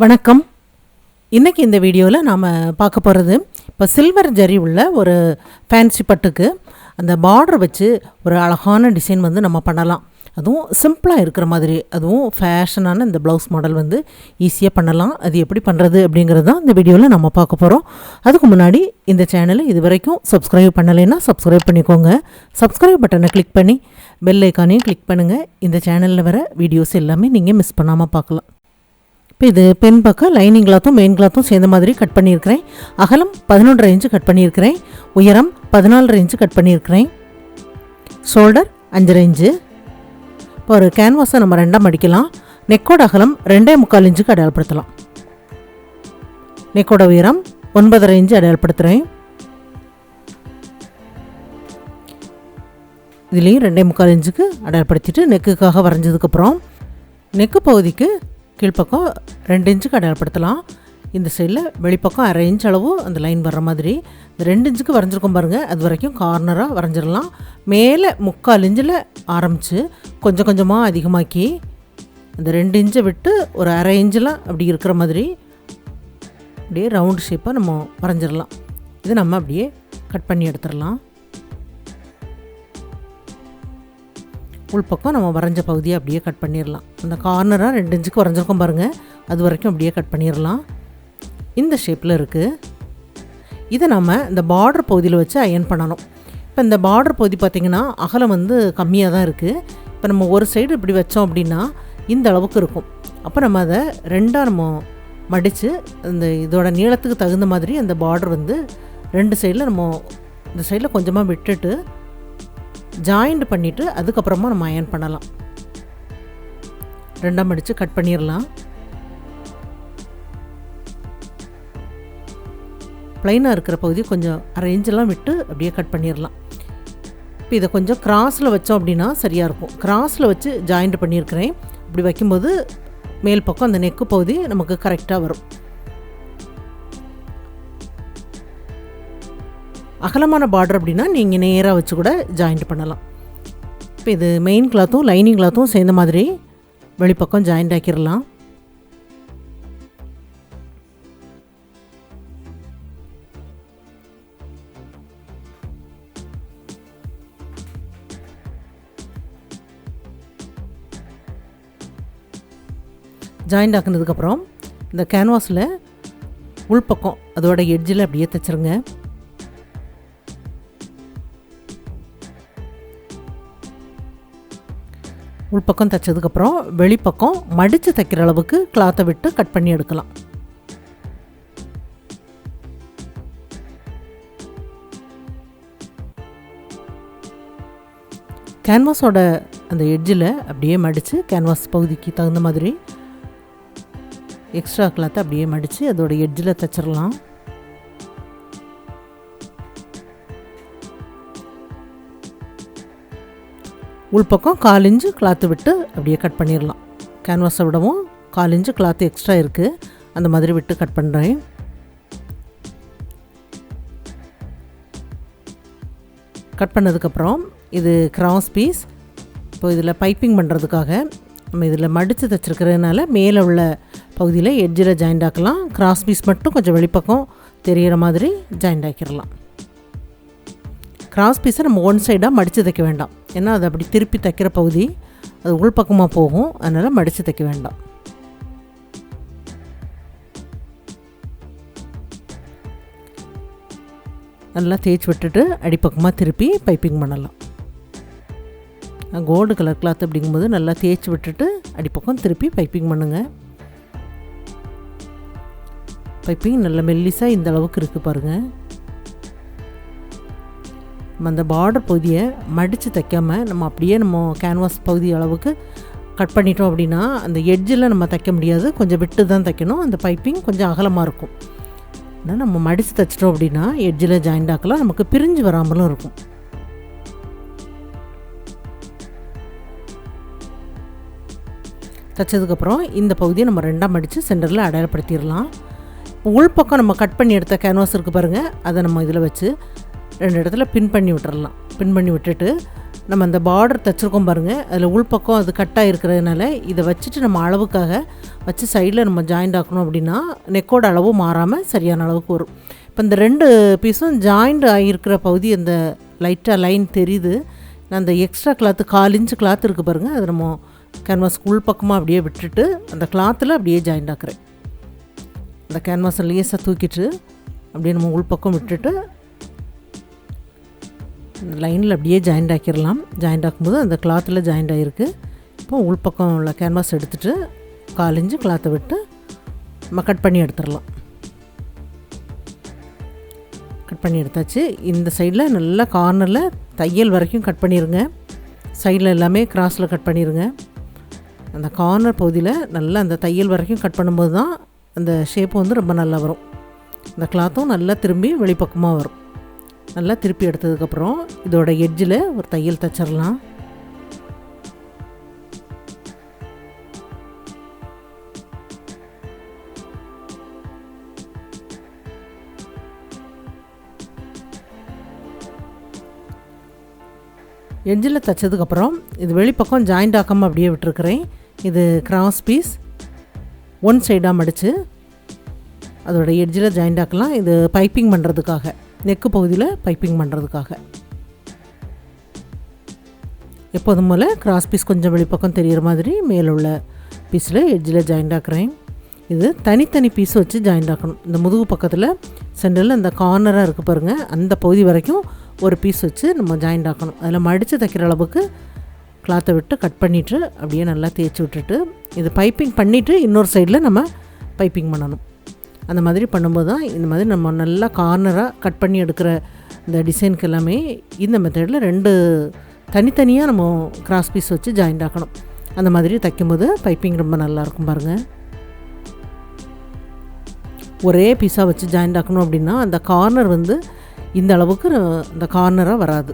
வணக்கம். இன்றைக்கி இந்த வீடியோவில் நாம் பார்க்க போகிறது இப்போ சில்வர் ஜரி உள்ள ஒரு ஃபேன்சி பட்டுக்கு அந்த பார்டர் வச்சு ஒரு அழகான டிசைன் வந்து நம்ம பண்ணலாம். அதுவும் சிம்பிளாக இருக்கிற மாதிரி, அதுவும் ஃபேஷனான இந்த ப்ளவுஸ் மாடல் வந்து ஈஸியாக பண்ணலாம். அது எப்படி பண்ணுறது அப்படிங்கிறது தான் இந்த வீடியோவில் நம்ம பார்க்க போகிறோம். அதுக்கு முன்னாடி இந்த சேனலை இது வரைக்கும் சப்ஸ்கிரைப் பண்ணலைன்னா சப்ஸ்கிரைப் பண்ணிக்கோங்க. சப்ஸ்கிரைப் பட்டனை கிளிக் பண்ணி பெல் ஐக்கானையும் கிளிக் பண்ணுங்கள். இந்த சேனலில் வர வீடியோஸ் எல்லாமே நீங்கள் மிஸ் பண்ணாமல் பார்க்கலாம். இப்போ இது பென் பக்கம் லைனிங் கிளாத்தும் மெயின் கிளாத்தும் சேர்ந்த மாதிரி கட் பண்ணியிருக்கிறேன். அகலம் 11.5 இன்ச்சு கட் பண்ணியிருக்கிறேன். உயரம் 14.5 இன்ச்சு கட் பண்ணியிருக்கிறேன். Shoulder 5.5 inch. இப்போ ஒரு கேன்வாஸை நம்ம ரெண்டாக மடிக்கலாம். நெக்கோட அகலம் 2.25 இன்ச்சுக்கு அடையாளப்படுத்தலாம். நெக்கோட உயரம் 9.5 இன்ச்சு அடையாளப்படுத்துகிறேன். இதுலேயும் 2.25 இன்ச்சுக்கு அடையாளப்படுத்திட்டு நெக்குக்காக வரைஞ்சதுக்கப்புறம் நெக்கு பகுதிக்கு கீழ்ப்பக்கம் 2 இன்ச்சுக்கு அடையாளப்படுத்தலாம். இந்த சைடில் வெளிப்பக்கம் 1/2 இன்ச் அளவு அந்த லைன் வர்ற மாதிரி இந்த 2 இன்ச்சுக்கு வரைஞ்சிருக்கோம் பாருங்கள். அது வரைக்கும் கார்னராக வரைஞ்சிடலாம். மேலே 3/4 இன்ச்சில் ஆரம்பித்து கொஞ்சம் கொஞ்சமாக அதிகமாக்கி அந்த 2 இன்ச்சை விட்டு ஒரு 1/2 இன்ச்சில் அப்படி இருக்கிற மாதிரி அப்படியே ரவுண்ட் ஷேப்பாக நம்ம வரைஞ்சிடலாம். இது நம்ம அப்படியே கட் பண்ணி எடுத்துடலாம். உள்பக்கம் நம்ம வரைஞ்ச பகுதியை அப்படியே கட் பண்ணிடலாம். அந்த கார்னராக 2 இன்ச்சுக்கு வரைஞ்சிருக்கோம் பாருங்கள். அது வரைக்கும் அப்படியே கட் பண்ணிடலாம். இந்த ஷேப்பில் இருக்குது. இதை நம்ம இந்த பார்டர் பகுதியில் வச்சு அயன் பண்ணணும். இப்போ இந்த பார்டர் பகுதி பார்த்திங்கன்னா அகலம் வந்து கம்மியாக தான் இருக்குது. இப்போ நம்ம ஒரு சைடு இப்படி வச்சோம் அப்படின்னா இந்த அளவுக்கு இருக்கும். அப்போ நம்ம அதை ரெண்டாக நம்ம மடித்து இந்த இதோட நீளத்துக்கு தகுந்த மாதிரி அந்த பார்டர் வந்து 2 சைடில் நம்ம இந்த சைடில் கொஞ்சமாக விட்டுட்டு ஜாயிண்ட் பண்ணிவிட்டு அதுக்கப்புறமா நம்ம அயன் பண்ணலாம். ரெண்டாக மடித்து கட் பண்ணிடலாம். ப்ளைனாக இருக்கிற பகுதி கொஞ்சம் 1/2 இன்ச்செல்லாம் விட்டு அப்படியே கட் பண்ணிடலாம். இப்போ இதை கொஞ்சம் கிராஸில் வச்சோம் அப்படின்னா சரியாக இருக்கும். கிராஸில் வச்சு ஜாயிண்ட் பண்ணியிருக்கிறேன். இப்படி வைக்கும்போது மேல் பக்கம் அந்த நெக்கு பகுதி நமக்கு கரெக்டாக வரும். அகலமான பார்டர் அப்படின்னா நீங்கள் நேராக வச்சு கூட ஜாயிண்ட் பண்ணலாம். இப்போ இது மெயின் கிளாத்தும் லைனிங் கிளாத்தும் சேர்ந்த மாதிரி வெளிப்பக்கம் ஜாயிண்ட் ஆக்கிடலாம். ஜாயிண்ட் ஆக்குனதுக்கப்புறம் இந்த கேன்வாஸில் உள்பக்கம் அதோட எட்ஜில் அப்படியே தைச்சிருங்க. உள்பக்கம் தைச்சதுக்கப்புறம் வெளிப்பக்கம் மடித்து தைக்கிற அளவுக்கு கிளாத்தை விட்டு கட் பண்ணி எடுக்கலாம். கேன்வாஸோட அந்த எட்ஜில் அப்படியே மடித்து கேன்வாஸ் பகுதிக்கு தகுந்த மாதிரி எக்ஸ்ட்ரா கிளாத்தை அப்படியே மடித்து அதோட எட்ஜில் தைச்சிடலாம். உள்பக்கம் 1/4 இன்ச்சு கிளாத்து விட்டு அப்படியே கட் பண்ணிடலாம். கேன்வாஸை விடவும் 1/4 இன்ச்சு கிளாத்து எக்ஸ்ட்ரா இருக்குது. அந்த மாதிரி விட்டு கட் பண்ணுறேன். கட் பண்ணதுக்கப்புறம் இது கிராஸ் பீஸ். இப்போ இதில் பைப்பிங் பண்ணுறதுக்காக நம்ம இதில் மடித்து தைச்சிருக்கிறதுனால மேலே உள்ள பகுதியில் எட்ஜில் ஜாயிண்ட் ஆக்கலாம். கிராஸ் பீஸ் மட்டும் கொஞ்சம் வெளிப்பக்கம் தெரிகிற மாதிரி ஜாயிண்ட் ஆக்கிடலாம். கிராஸ் பீஸை நம்ம ஒன் சைடாக மடித்து தைக்க வேண்டாம். ஏன்னா அது அப்படி திருப்பி தைக்கிற பகுதி அது உள்பக்கமாக போகும். அதனால் மடித்து தைக்க வேண்டாம். நல்லா தேய்ச்சி விட்டுட்டு அடிப்பக்கமாக திருப்பி பைப்பிங் பண்ணலாம். கோல்டு கலர் கிளாத் அப்படிங்கும்போது நல்லா தேய்ச்சி விட்டுட்டு அடிப்பக்கம் திருப்பி பைப்பிங் பண்ணுங்கள். பைப்பிங் நல்ல மெல்லிசாக இந்த அளவுக்கு இருக்குது பாருங்கள். நம்ம அந்த பார்டர் பகுதியை மடித்து தைக்காமல் நம்ம அப்படியே நம்ம கேன்வாஸ் பகுதி அளவுக்கு கட் பண்ணிட்டோம் அப்படின்னா அந்த எட்ஜில் நம்ம தைக்க முடியாது. கொஞ்சம் விட்டு தான் தைக்கணும். அந்த பைப்பிங் கொஞ்சம் அகலமாக இருக்கும். ஆனால் நம்ம மடித்து தைச்சிட்டோம் அப்படின்னா எட்ஜில் ஜாயிண்ட் ஆக்கலாம். நமக்கு பிரிஞ்சு வராமலும் இருக்கும். தைச்சதுக்கப்புறம் இந்த பகுதியை நம்ம ரெண்டாக மடித்து சென்டரில் அடையாளப்படுத்திடலாம். உள்பக்கம் நம்ம கட் பண்ணி எடுத்த கேன்வாஸ் இருக்குது பாருங்கள். அதை நம்ம இதில் வச்சு 2 இடத்துல பின் பண்ணி விட்டுறலாம். பின் பண்ணி விட்டுட்டு நம்ம அந்த பார்டர் தைச்சிருக்கோம் பாருங்கள், அதில் உள்பக்கம் அது கட்டாக இருக்கிறதுனால இதை வச்சுட்டு நம்ம அளவுக்காக வச்சு சைடில் நம்ம ஜாயிண்ட் ஆக்கணும் அப்படின்னா நெக்கோட அளவும் மாறாமல் சரியான அளவுக்கு வரும். இப்போ இந்த 2 பீஸும் ஜாயிண்ட் ஆகியிருக்கிற பகுதி அந்த லைட்டாக லைன் தெரியுது. நான் அந்த எக்ஸ்ட்ரா கிளாத்து 4 இன்ச்சு கிளாத் இருக்குது பாருங்கள், அது நம்ம கேன்வாஸ் உள் பக்கமாக அப்படியே விட்டுட்டு அந்த கிளாத்தில் அப்படியே ஜாயிண்ட் ஆக்குறேன். அந்த கேன்வாஸை லேஸாக தூக்கிட்டு அப்படியே நம்ம உள் பக்கம் விட்டுட்டு லைனில் அப்படியே ஜாயிண்ட் ஆக்கிடலாம். ஜாயிண்ட் ஆக்கும்போது அந்த கிளாத்தில் ஜாயிண்ட் ஆகிருக்கு. இப்போ உள் பக்கம் உள்ள கேன்வாஸ் எடுத்துகிட்டு 4 இன்ச்சு கிளாத்தை விட்டு நம்ம கட் பண்ணி எடுத்துடலாம். கட் பண்ணி எடுத்தாச்சு. இந்த சைடில் நல்லா கார்னரில் தையல் வரைக்கும் கட் பண்ணிடுங்க. சைடில் எல்லாமே கிராஸில் கட் பண்ணிடுங்க. அந்த கார்னர் பகுதியில் நல்லா அந்த தையல் வரைக்கும் கட் பண்ணும்போது தான் அந்த ஷேப்பு வந்து ரொம்ப நல்லா வரும். இந்த கிளாத்தும் நல்லா திரும்பி வெளிப்பக்கமாக வரும். நல்லா திருப்பி எடுத்ததுக்கப்புறம் இதோட எட்ஜில் ஒரு தையல் தைச்சிடலாம். எட்ஜில் தைச்சதுக்கப்புறம் இது வெளிப்பக்கம் ஜாயிண்ட் ஆக்காமல் அப்படியே விட்டுருக்குறேன். இது கிராஸ் பீஸ் ஒன் சைடாக மடித்து அதோட எட்ஜில் ஜாயிண்ட் ஆக்கலாம். இது பைப்பிங் பண்ணுறதுக்காக, நெக்கு பகுதியில் பைப்பிங் பண்ணுறதுக்காக. எப்போதும் போல் கிராஸ் பீஸ் கொஞ்சம் வெளிப்பக்கம் தெரிகிற மாதிரி மேலே உள்ள பீஸில் எட்ஜில் ஜாயிண்ட் ஆக்குறேன். இது தனித்தனி பீஸ் வச்சு ஜாயிண்ட் ஆக்கணும். இந்த முதுகு பக்கத்தில் சென்டரில் இந்த கார்னராக இருக்குது பாருங்கள், அந்த பகுதி வரைக்கும் ஒரு பீஸ் வச்சு நம்ம ஜாயிண்ட் ஆக்கணும். அதில் மடித்து தைக்கிற அளவுக்கு கிளாத்தை விட்டு கட் பண்ணிவிட்டு அப்படியே நல்லா தேய்ச்சி விட்டுட்டு இது பைப்பிங் பண்ணிவிட்டு இன்னொரு சைடில் நம்ம பைப்பிங் பண்ணணும். அந்த மாதிரி பண்ணும்போது தான் இந்த மாதிரி நம்ம நல்லா கார்னராக கட் பண்ணி எடுக்கிற இந்த டிசைனுக்கு எல்லாமே இந்த மெத்தடில் 2 தனித்தனியாக நம்ம கிராஸ் பீஸ் வச்சு ஜாயிண்ட் ஆக்கணும். அந்த மாதிரி தைக்கும்போது பைப்பிங் ரொம்ப நல்லாயிருக்கும் பாருங்கள். ஒரே பீஸாக வச்சு ஜாயிண்ட் ஆக்கணும் அப்படின்னா அந்த கார்னர் வந்து இந்த அளவுக்கு அந்த கார்னராக வராது.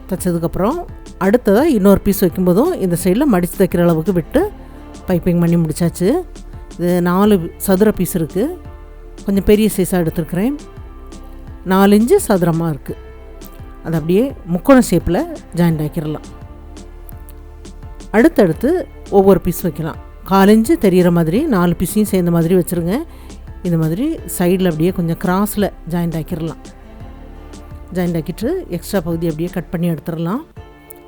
தைச்சதுக்கப்புறம் அடுத்ததாக இன்னொரு பீஸ் வைக்கும்போதும் இந்த சைடில் மடித்து தைக்கிற அளவுக்கு விட்டு பைப்பிங் பண்ணி முடித்தாச்சு. இது 4 சதுர பீஸ் இருக்குது. கொஞ்சம் பெரிய சைஸாக எடுத்துருக்குறேன். 4 இன்ச்சு சதுரமாக இருக்குது. அது அப்படியே முக்கோண ஷேப்பில் ஜாயிண்ட் ஆக்கிடலாம். அடுத்தடுத்து ஒவ்வொரு பீஸ் வைக்கலாம். 4 இன்ச்சு தெரிகிற மாதிரி 4 பீஸையும் சேர்ந்த மாதிரி வச்சுருங்க. இந்த மாதிரி சைடில் அப்படியே கொஞ்சம் கிராஸில் ஜாயிண்ட் ஆக்கிடலாம். ஜாயிண்ட் ஆக்கிட்டு எக்ஸ்ட்ரா பகுதி அப்படியே கட் பண்ணி எடுத்துடலாம்.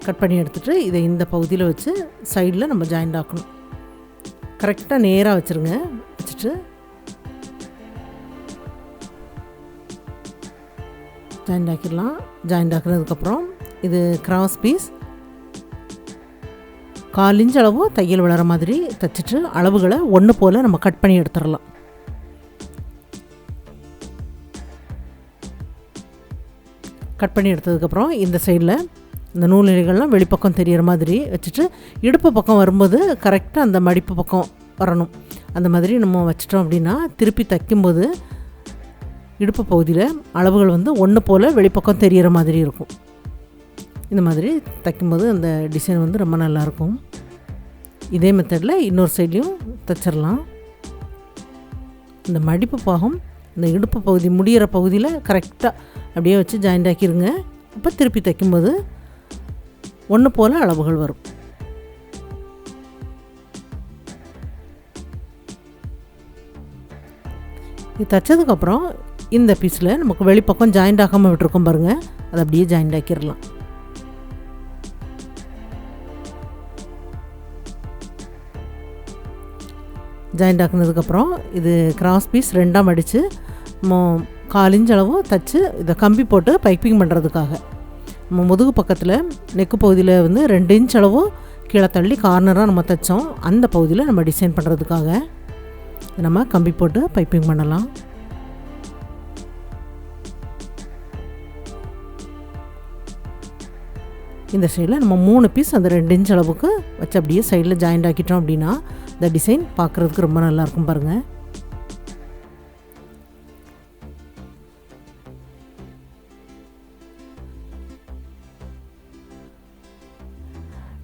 கட் பண்ணி எடுத்துகிட்டு இதை இந்த பகுதியில் வச்சு சைடில் நம்ம ஜாயிண்ட் ஆக்கணும். கரெக்டாக நேராக வச்சுருங்க. வச்சுட்டு ஜாயிண்ட் ஆக்கிடலாம். ஜாயிண்ட் ஆக்கினதுக்கப்புறம் இது கிராஸ் பீஸ் 4 இன்ச் அளவு தையல் விழற மாதிரி தைச்சிட்டு அளவுகளை ஒன்று போல் நம்ம கட் பண்ணி எடுத்துடலாம். கட் பண்ணி எடுத்ததுக்கப்புறம் இந்த சைடில் இந்த நூல் இழைகள்லாம் வெளிப்பக்கம் தெரிகிற மாதிரி வச்சுட்டு இடுப்பு பக்கம் வரும்போது கரெக்டாக அந்த மடிப்பு பக்கம் வரணும். அந்த மாதிரி நம்ம வச்சிட்டோம் அப்படின்னா திருப்பி தைக்கும்போது இடுப்பு பகுதியில் அளவுகள் வந்து ஒன்று போல் வெளிப்பக்கம் தெரிகிற மாதிரி இருக்கும். இந்த மாதிரி தைக்கும்போது அந்த டிசைன் வந்து ரொம்ப நல்லாயிருக்கும். இதே மெத்தடில் இன்னொரு சைட்லேயும் தைச்சிடலாம். இந்த மடிப்பு பாகம் இந்த இடுப்பு பகுதி முடிகிற பகுதியில் கரெக்டாக அப்படியே வச்சு ஜாயிண்ட் ஆக்கிடுங்க. அப்போ திருப்பி தைக்கும்போது ஒன்று போல் அளவுகள் வரும். இது தைச்சதுக்கப்புறம் இந்த பீஸில் நமக்கு வெளிப்பக்கம் ஜாயிண்ட் ஆகாமல் விட்டுருக்கோம் பாருங்கள், அதை அப்படியே ஜாயிண்ட் ஆக்கிடலாம். ஜாயிண்ட் ஆக்கினதுக்கப்புறம் இது கிராஸ் பீஸ் 2ஆக மடித்து 4 இன்ச் அளவு தைச்சு இதை கம்பி போட்டு பைப்பிங் பண்ணுறதுக்காக நம்ம முதுகு பக்கத்தில் நெக்கு பகுதியில் வந்து 2 இன்ச் அளவு கீழே தள்ளி கார்னராக நம்ம தைச்சோம். அந்த பகுதியில் நம்ம டிசைன் பண்ணுறதுக்காக நம்ம கம்பி போட்டு பைப்பிங் பண்ணலாம். இந்த சைடில் நம்ம 3 பீஸ் அந்த 2 இன்ச் அளவுக்கு வச்சு அப்படியே சைடில் ஜாயிண்ட் ஆக்கிட்டோம் அப்படின்னா இந்த டிசைன் பார்க்குறதுக்கு ரொம்ப நல்லாயிருக்கும் பாருங்கள்.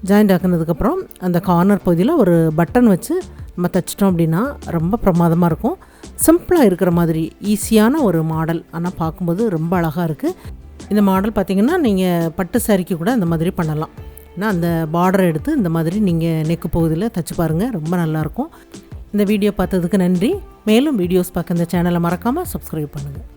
ஜாயிண்ட் ஆக்கினதுக்கப்புறம் அந்த கார்னர் பகுதியில் ஒரு பட்டன் வச்சு நம்ம தைச்சிட்டோம் அப்படின்னா ரொம்ப பிரமாதமாக இருக்கும். சிம்பிளாக இருக்கிற மாதிரி ஈஸியான ஒரு மாடல், ஆனால் பார்க்கும்போது ரொம்ப அழகாக இருக்குது. இந்த மாடல் பார்த்திங்கன்னா நீங்கள் பட்டு சாரிக்கு கூட இந்த மாதிரி பண்ணலாம். நான் அந்த பார்டரை எடுத்து இந்த மாதிரி நீங்கள் நெக்கு பகுதியில் தைச்சு பாருங்கள், ரொம்ப நல்லாயிருக்கும். இந்த வீடியோ பார்த்ததுக்கு நன்றி. மேலும் வீடியோஸ் பார்க்க இந்த சேனலை மறக்காமல் சப்ஸ்கிரைப் பண்ணுங்கள்.